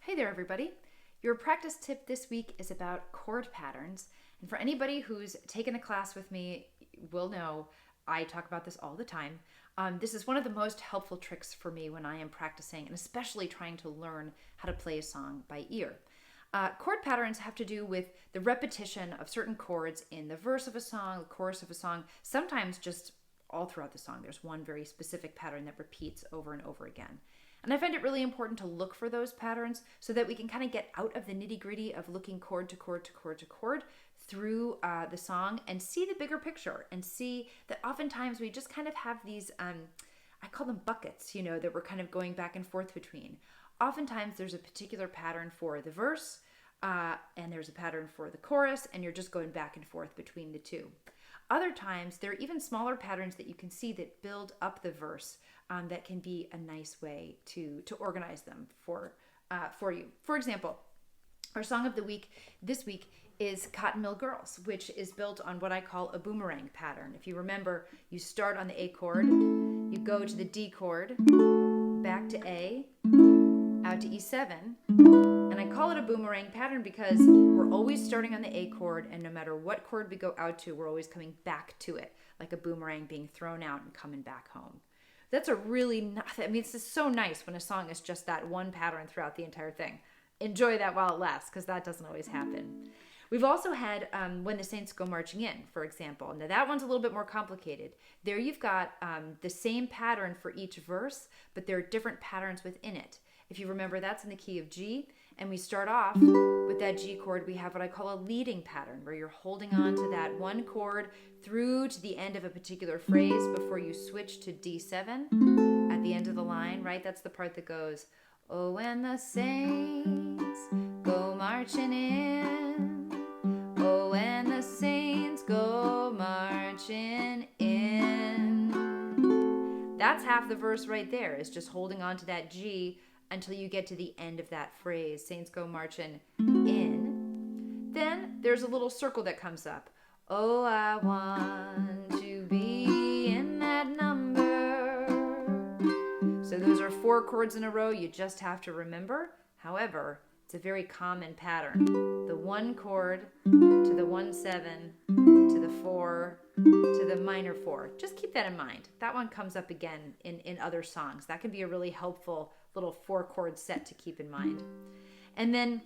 Hey there, everybody. Your practice tip this week is about chord patterns. And for anybody who's taken a class with me, will know I talk about this all the time. This is one of the most helpful tricks for me when I am practicing and especially trying to learn how to play a song by ear. Chord patterns have to do with the repetition of certain chords in the verse of a song, the chorus of a song, sometimes just all throughout the song. There's one very specific pattern that repeats over and over again. And I find it really important to look for those patterns so that we can kind of get out of the nitty-gritty of looking chord to chord to chord to chord through the song and see the bigger picture and see that oftentimes we just kind of have these, I call them buckets, that we're kind of going back and forth between. Oftentimes there's a particular pattern for the verse and there's a pattern for the chorus, and you're just going back and forth between the two. Other times, there are even smaller patterns that you can see that build up the verse that can be a nice way to organize them for you. For example, our song of the week this week is Cotton Mill Girls, which is built on what I call a boomerang pattern. If you remember, you start on the A chord, you go to the D chord, back to A, out to E7, and I call it a boomerang pattern because we're always starting on the A chord, and no matter what chord we go out to, we're always coming back to it, like a boomerang being thrown out and coming back home. That's a really, it's just so nice when a song is just that one pattern throughout the entire thing. Enjoy that while it lasts, because that doesn't always happen. We've also had When the Saints Go Marching In, for example. Now that one's a little bit more complicated. There you've got the same pattern for each verse, but there are different patterns within it. If you remember, that's in the key of G, and we start off with that G chord. We have what I call a leading pattern, where you're holding on to that one chord through to the end of a particular phrase before you switch to D7 at the end of the line, right? That's the part that goes, oh, when the saints go marching in, oh, when the saints go marching in. That's half the verse right there, is just holding on to that G until you get to the end of that phrase, saints go marching in. Then there's a little circle that comes up. Oh, I want to be in that number. So those are 4 chords in a row you just have to remember. However, it's a very common pattern. The 1 chord to the 1-7 to the 4 to the minor 4. Just keep that in mind. That one comes up again in other songs. That can be a really helpful little 4 chord set to keep in mind. And then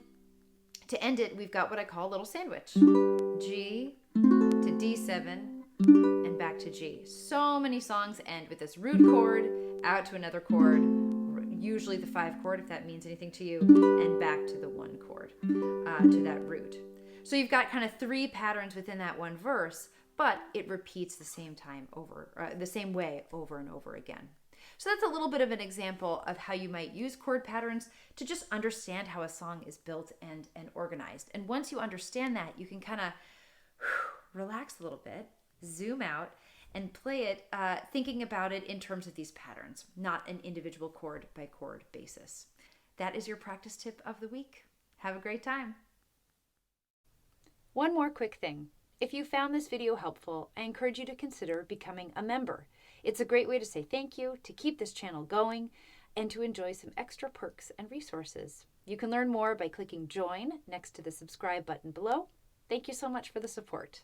to end it, we've got what I call a little sandwich. G to D7 and back to G. So many songs end with this root chord, out to another chord, usually the 5 chord if that means anything to you, and back to the 1 chord, to that root. So you've got kind of 3 patterns within that one verse, but it repeats the same way over and over again. So that's a little bit of an example of how you might use chord patterns to just understand how a song is built and organized. And once you understand that, you can kind of relax a little bit, zoom out, and play it thinking about it in terms of these patterns, not an individual chord by chord basis. That is your practice tip of the week. Have a great time. One more quick thing. If you found this video helpful, I encourage you to consider becoming a member. It's a great way to say thank you, to keep this channel going, and to enjoy some extra perks and resources. You can learn more by clicking join next to the subscribe button below. Thank you so much for the support.